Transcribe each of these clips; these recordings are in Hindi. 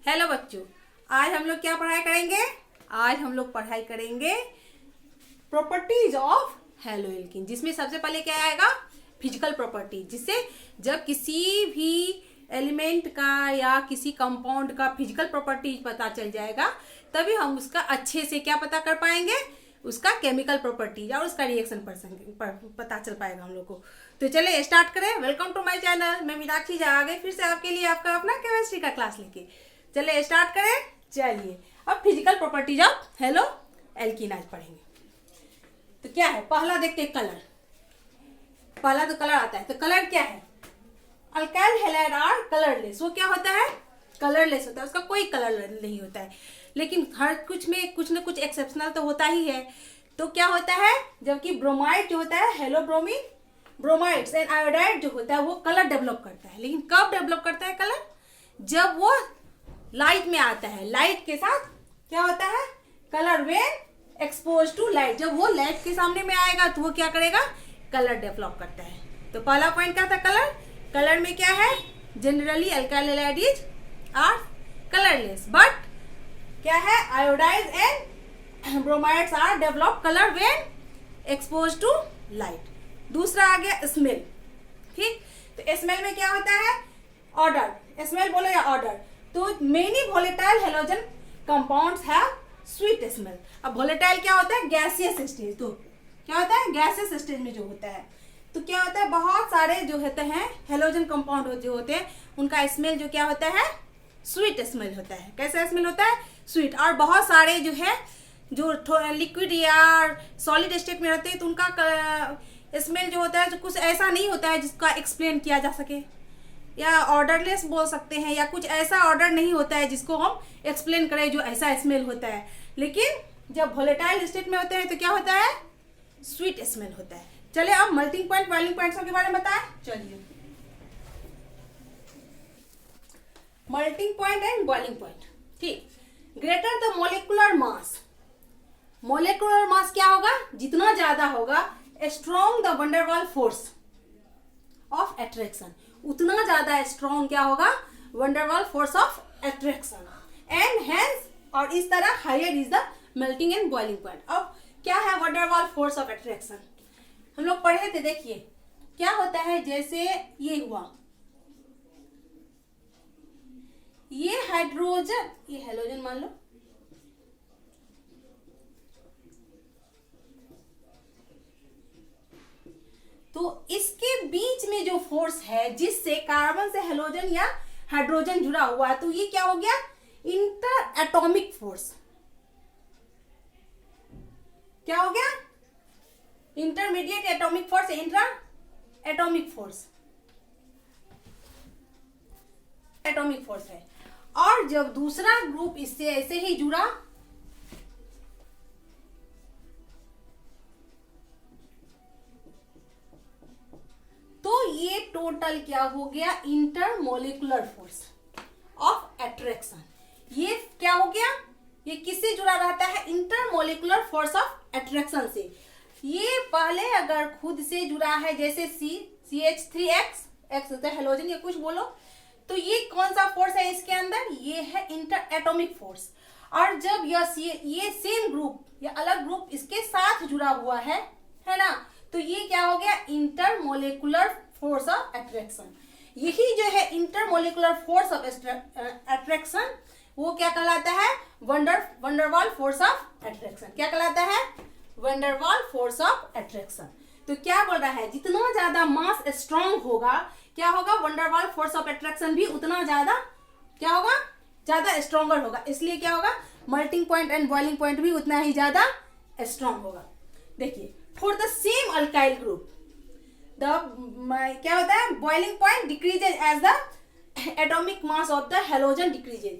हेलो बच्चों, आज हम लोग क्या पढ़ाई करेंगे। आज हम लोग पढ़ाई करेंगे प्रॉपर्टीज ऑफ हेलो एल्कीन, जिसमें सबसे पहले क्या आएगा, फिजिकल प्रॉपर्टी, जिससे जब किसी भी एलिमेंट का या किसी कंपाउंड का फिजिकल प्रॉपर्टीज पता चल जाएगा तभी हम उसका अच्छे से क्या पता कर पाएंगे, उसका केमिकल प्रॉपर्टीज और उसका रिएक्शन पता चल पाएगा हम लोग को। तो चलिए स्टार्ट करें। Welcome to my channel. मैं मीनाक्षी जा आ गई फिर से आपके लिए आपका अपना केमिस्ट्री का क्लास लेके। चलिए स्टार्ट करें। चलिए अब physical properties of hello alkene आज पढ़ेंगे। तो क्या है, पहला देखते हैं कलर। पहला तो कलर आता है, तो कलर क्या है, अल्काइल हैलाइड आर कलरलेस। वो क्या होता है, कलरलेस होता है, उसका कोई कलर नहीं होता है। लेकिन हर कुछ में कुछ ना कुछ एक्सेप्शनल तो होता ही है। तो क्या होता है, जबकि ब्रोमाइड जो होता है, hello bromine, bromides and iodide जो होता है वो कलर डेवलप करता है। लेकिन कब डेवलप करता है कलर, जब वो लाइट में आता है। लाइट के साथ क्या होता है, colour when expose to light, जब वो लाइट के सामने में आएगा तो वो क्या करेगा, कलर डेवलप करता है। तो पहला पॉइंट क्या था, कलर। कलर में क्या है, generally alkyl halides are colourless, but क्या है, iodide and bromides are develop colour when expose to light. दूसरा आ गया स्मेल। ठीक, तो स्मेल में क्या होता है, ऑर्डर, स्मेल बोलो या ऑर्डर। तो many volatile halogen compounds have sweet smell. अब वोलेटाइल क्या होता है, गैसियस स्टेज। तो क्या होता है, गैसियस स्टेज में जो होता है, तो क्या होता है, बहुत सारे जो होते हैं हेलोजन कंपाउंड जो होते हैं उनका स्मेल जो क्या होता है, स्वीट स्मेल होता है। कैसा स्मेल होता है, स्वीट। और बहुत सारे जो है जो लिक्विड या सॉलिड स्टेट में रहते हैं तो उनका स्मेल जो होता है जो कुछ ऐसा नहीं होता है जिसका एक्सप्लेन किया जा सके, या ऑर्डरलेस बोल सकते हैं, या कुछ ऐसा ऑर्डर नहीं होता है जिसको हम एक्सप्लेन करें जो ऐसा स्मेल होता है। लेकिन जब वोलेटाइल स्टेट में होते हैं तो क्या होता है, स्वीट स्मेल होता है। चलिए अब मेल्टिंग पॉइंट, बॉइलिंग पॉइंट्स के बारे में बताएं। चलिए melting point and boiling point. ठीक, greater the molecular mass, molecular mass क्या होगा, जितना ज्यादा होगा, strong the van der Waals force of attraction, उतना ज्यादा स्ट्रॉन्ग क्या होगा, van der Waals force of attraction, and hence, और इस तरह higher is the melting and boiling point. अब क्या है वंडरवाल फोर्स ऑफ अट्रैक्शन, हम लोग पढ़े थे। देखिए क्या होता है, जैसे ये हुआ, ये हाइड्रोजन, ये हेलोजन मान लो, तो इसके बीच में जो फोर्स है जिससे कार्बन से हेलोजन या हाइड्रोजन जुड़ा हुआ है, तो ये क्या हो गया, इंटर एटॉमिक फोर्स। क्या हो गया, intermediate atomic force, inter atomic force, atomic force है। और जब दूसरा ग्रुप इससे ऐसे ही जुड़ा, तो ये टोटल क्या हो गया, इंटरमोलिकुलर फोर्स ऑफ अट्रैक्शन। ये क्या हो गया, ये किससे जुड़ा रहता है, इंटरमोलिकुलर फोर्स ऑफ अट्रैक्शन से। ये पहले अगर खुद से जुड़ा है, जैसे CH3X, एक्स होता है हेलोजन या कुछ बोलो, तो ये कौन सा फोर्स है इसके अंदर, ये है इंटर एटॉमिक फोर्स। और जब ये सेम ग्रुप या अलग ग्रुप इसके साथ जुड़ा हुआ है ना, तो ये क्या हो गया, इंटरमोलिकुलर फोर्स ऑफ अट्रैक्शन। यही जो है इंटरमोलिकुलर फोर्स ऑफ अट्रैक्शन, वो क्या कहलाता है, वंडरवाल फोर्स ऑफ अट्रैक्शन। क्या कहलाता है, वंडरवाल फोर्स ऑफ अट्रैक्शन। तो क्या बोल रहा है, जितना ज्यादा मास स्ट्रॉन्ग होगा, क्या होगा, वंडरवाल फोर्स ऑफ अट्रैक्शन भी उतना ज्यादा क्या होगा, ज्यादा स्ट्रॉन्गर होगा। इसलिए क्या होगा, melting point and boiling point भी उतना ही ज्यादा स्ट्रॉन्ग होगा। देखिए for the same alkyl group the क्या होता है, boiling point decreases as the atomic mass of the halogen decreases.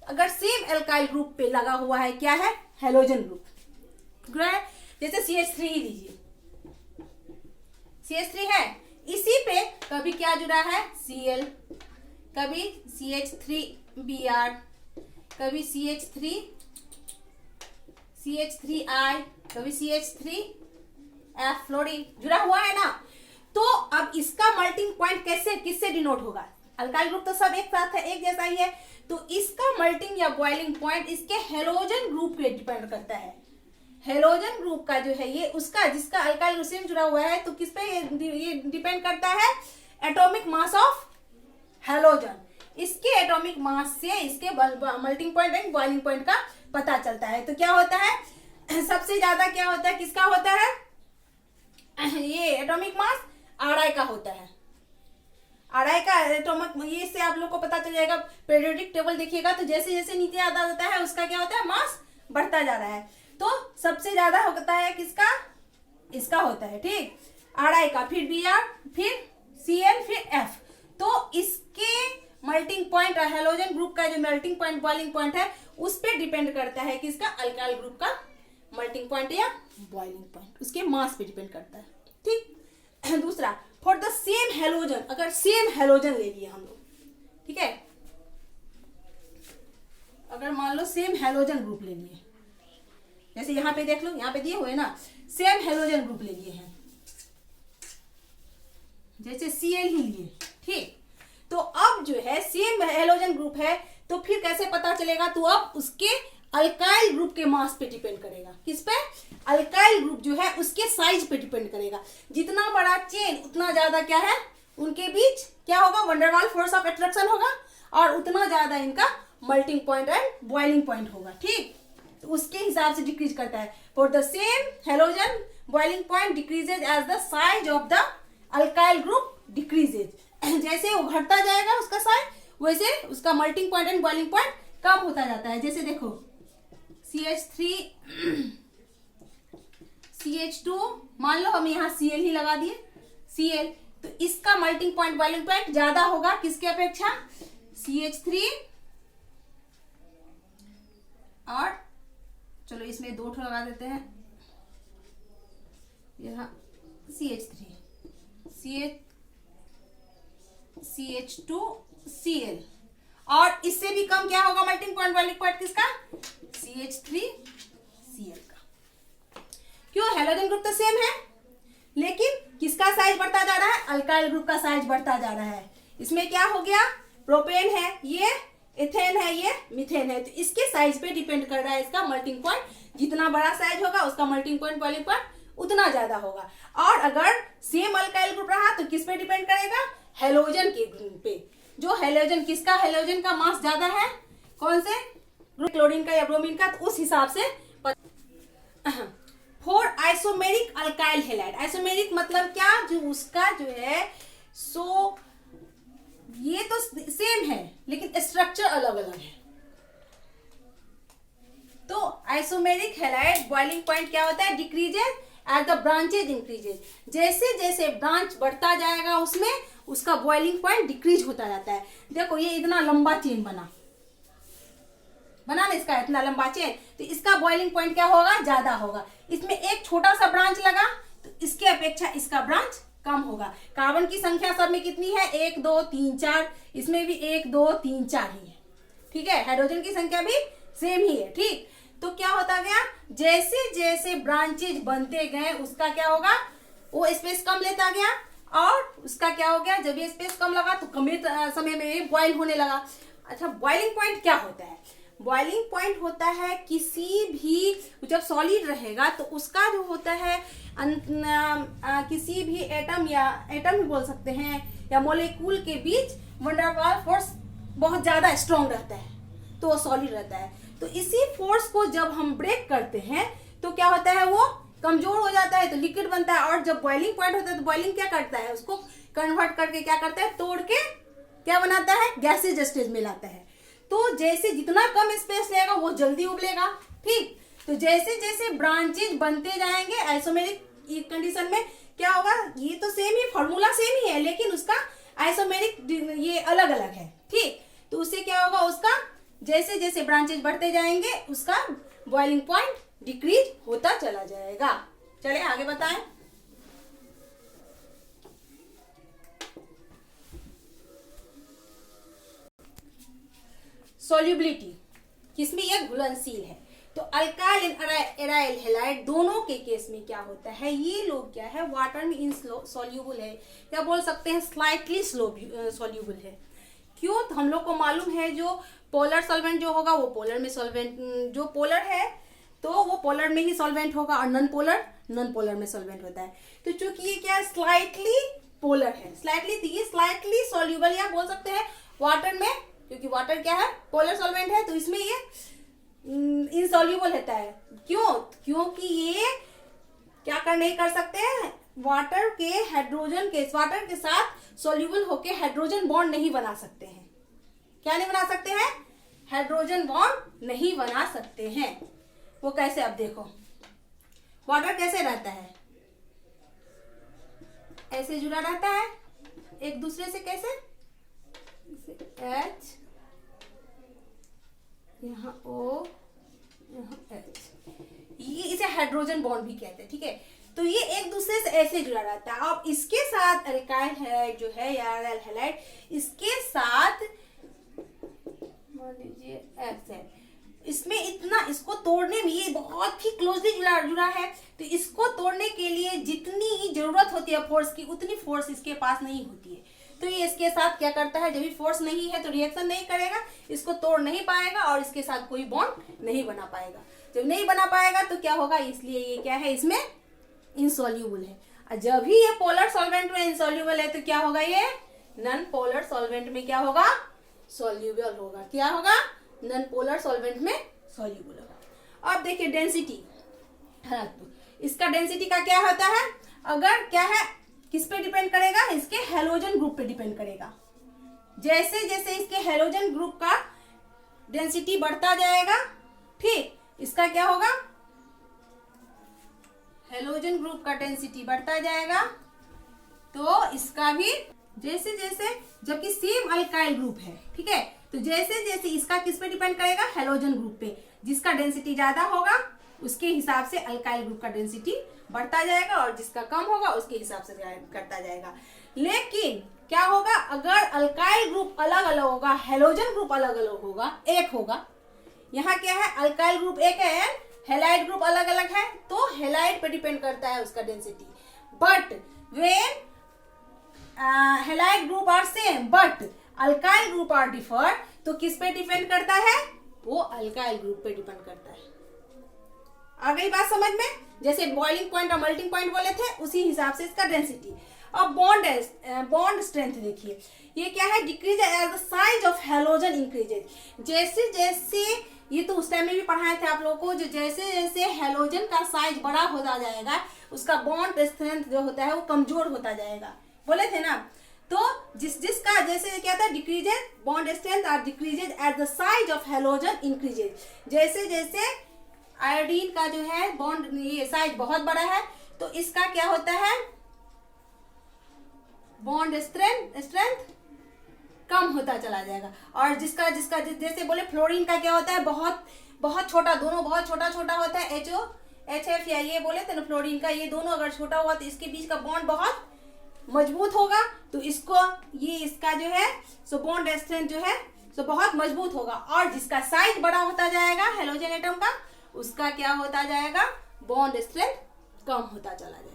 अगर सेम अल्काइल ग्रुप पे लगा हुआ है, क्या है, हेलोजन ग्रुप, जैसे CH3 ही लीजिए, CH3 है, इसी पे कभी क्या जुड़ा है, Cl, कभी CH3Br, कभी CH3I, कभी CH3F फ्लोरीन जुड़ा हुआ है ना। तो अब इसका मेल्टिंग पॉइंट कैसे, किससे डिनोट होगा, अल्काइल ग्रुप तो सब एक साथ है, एक जैसा ही है, तो इसका मेल्टिंग या बॉइलिंग पॉइंट इसके हेलोजन ग्रुप पे डिपेंड करता है। हेलोजन ग्रुप का जो है ये उसका जिसका अल्काइल ग्रुप से जुड़ा हुआ है, तो किस पे ये डिपेंड करता है? Atomic mass of halogen. इसके एटॉमिक मास से इसके melting point and boiling point का पता चलता है। तो क्या होता है, सबसे ज्यादा क्या होता है, किसका होता है? ये एटॉमिक मास Ri का होता है। Ri का एटॉमिक, ये से आप लोग को पता चल जाएगा। पीरियोडिक टेबल देखिएगा तो जैसे जैसे नीचे आता जाता है उसका क्या होता है, मास बढ़ता जा रहा है। तो सबसे ज्यादा होता है किसका? इसका होता है, ठीक, Ri का, फिर Br, फिर Cl, फिर F। तो इसके मेल्टिंग पॉइंट और हेलोजन ग्रुप का जो मेल्टिंग पॉइंट बॉइलिंग पॉइंट है उस पे डिपेंड करता है किसका? अल्काइल ग्रुप का मेल्टिंग पॉइंट या बॉइलिंग पॉइंट, उसके मास पे डिपेंड करता है, ठीक। दूसरा, फॉर द सेम हेलोजन, अगर सेम हेलोजन ले लिए हम लोग, ठीक है, अगर मान लो सेम हेलोजन ग्रुप ले लिए, जैसे यहाँ पे देख लो, यहाँ पे दिए हुए ना, सेम हेलोजन ग्रुप ले लिए हैं, जैसे Cl ही लिए, ठीक। तो अब जो है सेम हेलोजन ग्रुप है, तो फिर कैसे पता चलेगा? तो अब उसके अल्काइल ग्रुप के मास पे डिपेंड करेगा। किस पे? अल्काइल ग्रुप जो है उसके साइज पे डिपेंड करेगा। जितना बड़ा चेन उतना ज्यादा क्या है, उनके बीच क्या होगा? वंडरवाल फोर्स ऑफ अट्रैक्शन होगा, और उतना ज्यादा इनका melting point and boiling point होगा, ठीक। तो उसके हिसाब से डिक्रीज करता है। For the same halogen boiling point decreases as the size of the alkyl group decreases. जैसे वो घटता जाएगा उसका साइज, वैसे उसका melting point and boiling point कम होता जाता है। जैसे देखो CH3 CH2, मान लो हम यहाँ Cl ही लगा दिए, Cl, तो इसका मेल्टिंग पॉइंट बॉइलिंग पॉइंट ज्यादा होगा किसके अपेक्षा? CH3, और चलो इसमें 2 ठो लगा देते हैं, यहाँ CH3 CH2 Cl, और इससे भी कम क्या होगा मेल्टिंग पॉइंट बॉइलिंग पॉइंट किसका? CH3 Cl का। क्यों? हेलोजन ग्रुप तो सेम है, लेकिन किसका साइज बढ़ता जा रहा है? अल्काइल ग्रुप का साइज बढ़ता जा रहा है। इसमें क्या हो गया? प्रोपेन है, ये इथेन है, ये मीथेन है, तो इसके साइज पे डिपेंड कर रहा है इसका मेल्टिंग पॉइंट। जितना बड़ा साइज होगा उसका मेल्टिंग पॉइंट बॉइलिंग पॉइंट उतना ज्यादा होगा। और अगर सेम अल्काइल ग्रुप रहा तो किस पे डिपेंड करेगा? हेलोजन के ग्रुप पे। जो हेलोजन, किसका हेलोजन का मास ज्यादा है? कौन से? क्लोरीन का या ब्रोमीन का, तो उस हिसाब से। For isomeric alkyl halide, isomeric मतलब क्या? जो उसका जो है सो ये तो सेम है लेकिन स्ट्रक्चर अलग अलग है। तो आइसोमेरिक हैलाइड बॉइलिंग पॉइंट क्या होता है? Decreases as the branches increases. जैसे जैसे ब्रांच बढ़ता जाएगा उसमें उसका बॉइलिंग पॉइंट डिक्रीज होता जाता है। देखो ये इतना लंबा चेन बना ना इसका, इतना लंबा चेन, तो इसका बॉइलिंग पॉइंट क्या होगा? ज्यादा होगा। इसमें एक छोटा सा ब्रांच लगा तो इसके अपेक्षा इसका ब्रांच कम होगा। कार्बन की संख्या सब में कितनी है? 1 2 3 4, इसमें भी 1 2 3 4 ही है, ठीक है। हाइड्रोजन की संख्या भी सेम ही है, ठीक। तो क्या होता गया? जैसे जैसे ब्रांचेज बनते गए उसका क्या होगा? वो स्पेस कम लेता गया, और उसका क्या हो गया? जब ये स्पेस कम लगा तो कम समय में ये बॉइल होने लगा। अच्छा, बॉइलिंग पॉइंट क्या होता है? बॉइलिंग पॉइंट होता है किसी भी, जब सॉलिड रहेगा तो उसका जो होता है किसी भी एटम या एटम भी बोल सकते हैं या मॉलिक्यूल के बीच वंडरवाल फोर्स बहुत ज्यादा स्ट्रॉन्ग रहता है, तो वो सॉलिड रहता है। तो इसी फोर्स को जब हम ब्रेक करते हैं तो क्या होता है? वो कमजोर हो जाता है, तो लिक्विड बनता है। और जब बॉइलिंग पॉइंट होता है तो बॉइलिंग क्या करता है? उसको कन्वर्ट करके क्या करता है? तोड़ के क्या बनाता है? गैसेज स्टेज में लाता है। तो जैसे जितना कम स्पेस लेगा वो जल्दी उबलेगा, ठीक। तो जैसे जैसे ब्रांचेज बनते जाएंगे आइसोमेरिक कंडीशन में क्या होगा? ये तो सेम ही फॉर्मूला सेम ही है, लेकिन उसका आइसोमेरिक ये अलग अलग है, ठीक। तो उससे क्या होगा? उसका जैसे जैसे ब्रांचेज बढ़ते जाएंगे उसका बॉइलिंग पॉइंट डिक्रीज होता चला जाएगा। चले आगे बताएं। सॉल्युबिलिटी, किसमें? यह घुलनशील है। तो अल्काइल एंड एराइल हैलाइड दोनों के केस में क्या होता है? ये लोग क्या है? वाटर में इनसॉल्युबल है, क्या बोल सकते हैं? स्लाइटली सॉल्युबल है। क्यों? तो हम लोग को मालूम है जो पोलर सॉल्वेंट जो होगा वो पोलर में सॉल्वेंट, जो पोलर है तो वो पोलर में ही सॉल्वेंट होगा, और नॉन पोलर में सॉल्वेंट होता है। तो चूंकि ये क्या है, स्लाइटली पोलर है, स्लाइटली, तो ये स्लाइटली सॉल्यूबल या बोल सकते हैं वाटर में, क्योंकि वाटर क्या है, पोलर सॉल्वेंट है, तो इसमें ये इनसॉल्यूबल रहता है। क्यों? क्योंकि ये क्या नहीं कर सकते हैं, वाटर के साथ सॉल्यूबल होके हाइड्रोजन बॉन्ड नहीं बना सकते हैं। क्या नहीं बना सकते हैं? हाइड्रोजन बॉन्ड नहीं बना सकते हैं। वो कैसे? अब देखो वाटर कैसे रहता है, ऐसे जुड़ा रहता है एक दूसरे से, कैसे? H, यहाँ O, यहाँ H, ये इसे हाइड्रोजन बॉन्ड भी कहते हैं, ठीक है। तो ये एक दूसरे से ऐसे जुड़ा रहता है। अब इसके साथ अल्काइल हैलाइड जो है या हैलाइड, इसके साथ मान लीजिए X है, इसमें इतना, इसको तोड़ने में ये बहुत ही क्लोजली जुड़ा है, तो इसको तोड़ने के लिए जितनी जरूरत होती है फोर्स की, उतनी फोर्स इसके पास नहीं होती है। तो ये इसके साथ क्या करता है, जब भी फोर्स नहीं है तो रिएक्शन नहीं करेगा, इसको तोड़ नहीं पाएगा और इसके साथ कोई बॉन्ड नहीं बना पाएगा। जब नहीं बना पाएगा तो क्या होगा, इसलिए ये क्या है, इसमें इनसॉल्यूबल है। और जब भी ये पोलर सॉल्वेंट में इनसॉल्यूबल है तो क्या होगा, ये नॉन पोलर सॉल्वेंट में क्या होगा, सॉल्यूबल होगा। क्या होगा? नॉन पोलर सॉल्वेंट में सॉल्यूबल होगा। अब देखिए डेंसिटी, इसका डेंसिटी का क्या होता है, अगर क्या है, किस पे डिपेंड करेगा, इसके हैलोजन ग्रुप पे डिपेंड करेगा। जैसे जैसे इसके हैलोजन ग्रुप का डेंसिटी बढ़ता जाएगा, ठीक, इसका क्या होगा, हैलोजन ग्रुप का डेंसिटी बढ़ता जाएगा, तो इसका भी जैसे जैसे, जबकि सेम अल्काइल ग्रुप है, ठीक है, तो जैसे जैसे इसका किस पे डिपेंड करेगा, हैलोजन ग्रुप पे, जिसका डेंसिटी ज्यादा होगा उसके हिसाब से अल्काइल ग्रुप का डेंसिटी बढ़ता जाएगा, और जिसका कम होगा उसके हिसाब से घटता जाएगा। लेकिन क्या होगा, अगर अल्काइल ग्रुप अलग अलग होगा, हैलोजन ग्रुप अलग अलग होगा, एक होगा, यहाँ क्या है, अल्काइल ग्रुप एक है, हैलाइड ग्रुप अलग अलग है, तो हैलाइड पे डिपेंड करता है उसका density. But when halide group are same but alkyl group are differ, तो किस पे डिपेंड करता है, वो अल्काइल ग्रुप पे डिपेंड करता है। आ गई बात समझ में? जैसे बॉइलिंग पॉइंट और मेल्टिंग पॉइंट बोले थे, उसी हिसाब से इसका डेंसिटी। अब बॉन्ड स्ट्रेंथ देखिए, ये क्या है, decrease as the size of halogen increases. जैसे जैसे, ये तो उस टाइम में भी पढ़ाए थे आप लोगों को, जो जैसे जैसे हैलोजन का साइज बड़ा होता जाएगा, उसका बॉन्ड स्ट्रेंथ जो होता है वो कमजोर होता जाएगा, बोले थे ना। तो जिसका जैसे क्या था, डिक्रीजेज बॉन्ड स्ट्रेंथ और decreases as the size of halogen increases. जैसे जैसे आयोडीन का जो है बॉन्ड, ये साइज बहुत बड़ा है, तो इसका क्या होता है, बॉन्ड स्ट्रेंथ कम होता चला जाएगा। और जिसका जिसका जैसे बोले फ्लोरीन का क्या होता है, बहुत बहुत छोटा, दोनों बहुत छोटा छोटा होता है, HF या ये बोले थे ना फ्लोरीन का, ये दोनों अगर छोटा हुआ तो इसके बीच का बॉन्ड बहुत मजबूत होगा, तो इसको ये इसका जो है सो बॉन्ड स्ट्रेंथ जो है सो बहुत मजबूत होगा। और जिसका साइज बड़ा होता जाएगा हैलोजन एटम का, उसका क्या होता जाएगा, बॉन्ड स्ट्रेंथ कम होता चला जाएगा।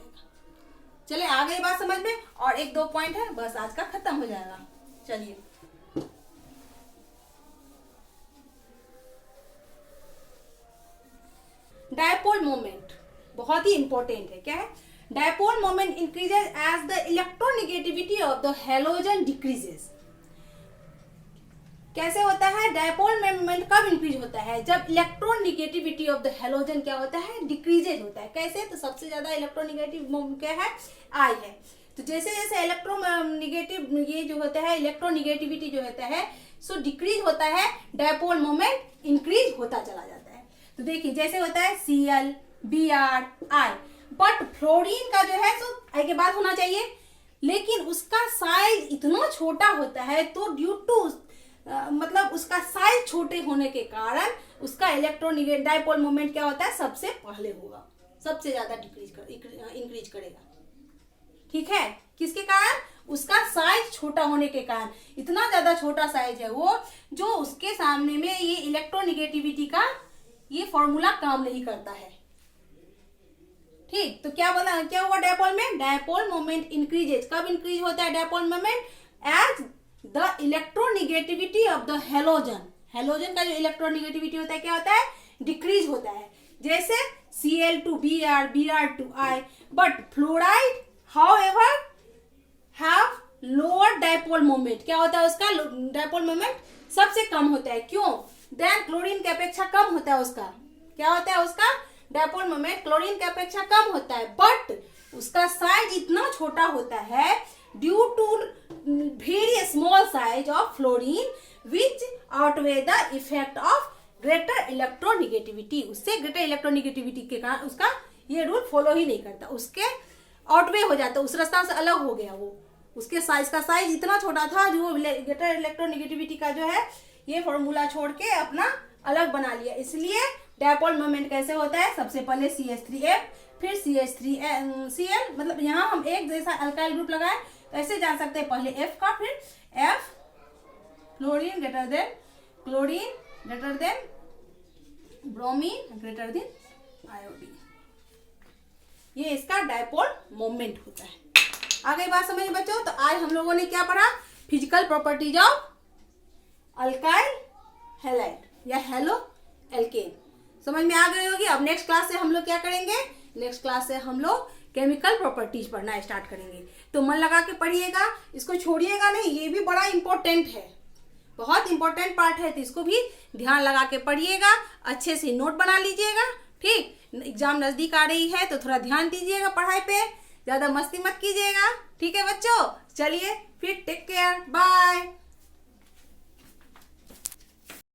चले आ गई बात समझ में, और एक दो पॉइंट है बस, आज का खत्म हो जाएगा। चलिए, डायपोल मोमेंट बहुत ही इंपॉर्टेंट है। क्या है, dipole moment increases as the electronegativity of the halogen decreases. कैसे होता है, डायपोल मोमेंट कब इंक्रीज होता है, जब इलेक्ट्रोनेगेटिविटी ऑफ द हैलोजन क्या होता है, डिक्रीजेज होता है। कैसे, तो सबसे ज्यादा इलेक्ट्रोनेगेटिव क्या है, आई है। तो जैसे जैसे इलेक्ट्रोनेगेटिव ये जो होता है, इलेक्ट्रोनेगेटिविटी जो होता है सो डिक्रीज होता है, डायपोल मोमेंट इंक्रीज होता चला जाता है। तो देखिए जैसे होता है Cl, Br, I, but fluorine का जो है सो I के बाद होना चाहिए, लेकिन उसका साइज इतना छोटा होता है, तो ड्यू टू मतलब उसका साइज छोटे होने के कारण उसका इलेक्ट्रोनेगेटिव डायपोल मोमेंट क्या होता है, सबसे पहले होगा, सबसे ज्यादा इंक्रीज करेगा। ठीक है, किसके कारण, उसका साइज छोटा होने के कारण, इतना ज्यादा छोटा साइज है वो, जो उसके सामने में ये इलेक्ट्रोनेगेटिविटी का ये फॉर्मूला काम नहीं करता है। ठीक, तो क्या बोला, क्या हुआ डायपोल में, डायपोल मोमेंट इंक्रीजेज। कब इंक्रीज होता है dipole moment, as the electronegativity of the halogen. Halogen का जो इलेक्ट्रोनिगेटिविटी होता है क्या होता है, डिक्रीज होता है, जैसे Cl2Br, Br2I, but fluoride however have lower dipole moment. क्या होता है उसका डायपोल मोमेंट सबसे कम होता है, क्यों, देन क्लोरीन की अपेक्षा कम होता है उसका। क्या होता है उसका डायपोल मोमेंट क्लोरीन की अपेक्षा कम होता है, बट उसका साइज इतना छोटा होता है due to very small size of fluorine which outweigh the effect of greater electronegativity. उससे ग्रेटर इलेक्ट्रोनिगेटिविटी के कारण उसका ये रूल फॉलो ही नहीं करता, उसके आउटवे हो जाता, उस रास्ता से अलग हो गया वो, उसके साइज का साइज इतना छोटा था जो ग्रेटर इलेक्ट्रोनिगेटिविटी का जो है ये फॉर्मूला छोड़ के अपना अलग बना लिया। इसलिए डायपोल मोमेंट कैसे होता है, सबसे पहले CH3F फिर CH3Cl, मतलब यहाँ हम एक जैसा अल्काइल ग्रुप लगाए कैसे जान सकते हैं, पहले F का फिर F chlorine greater than chlorine greater than bromine greater than iodine, ये इसका डायपोल मोमेंट होता है। आ गई बात समझ में बच्चों? तो आज हम लोगों ने क्या पढ़ा, physical properties of alkyl halide या हेलो एल्केन, समझ में आ गई होगी। अब नेक्स्ट क्लास से हम लोग क्या करेंगे, नेक्स्ट क्लास से हम लोग केमिकल प्रॉपर्टीज पढ़ना स्टार्ट करेंगे। तो मन लगा के पढ़िएगा, इसको छोड़िएगा नहीं, ये भी बड़ा इंपॉर्टेंट है, बहुत इंपॉर्टेंट पार्ट है, तो इसको भी ध्यान लगा के पढ़िएगा, अच्छे से नोट बना लीजिएगा। ठीक, एग्जाम नजदीक आ रही है तो थोड़ा ध्यान दीजिएगा पढ़ाई पे, ज्यादा मस्ती मत कीजिएगा। ठीक है बच्चों, चलिए फिर टेक केयर, बाय।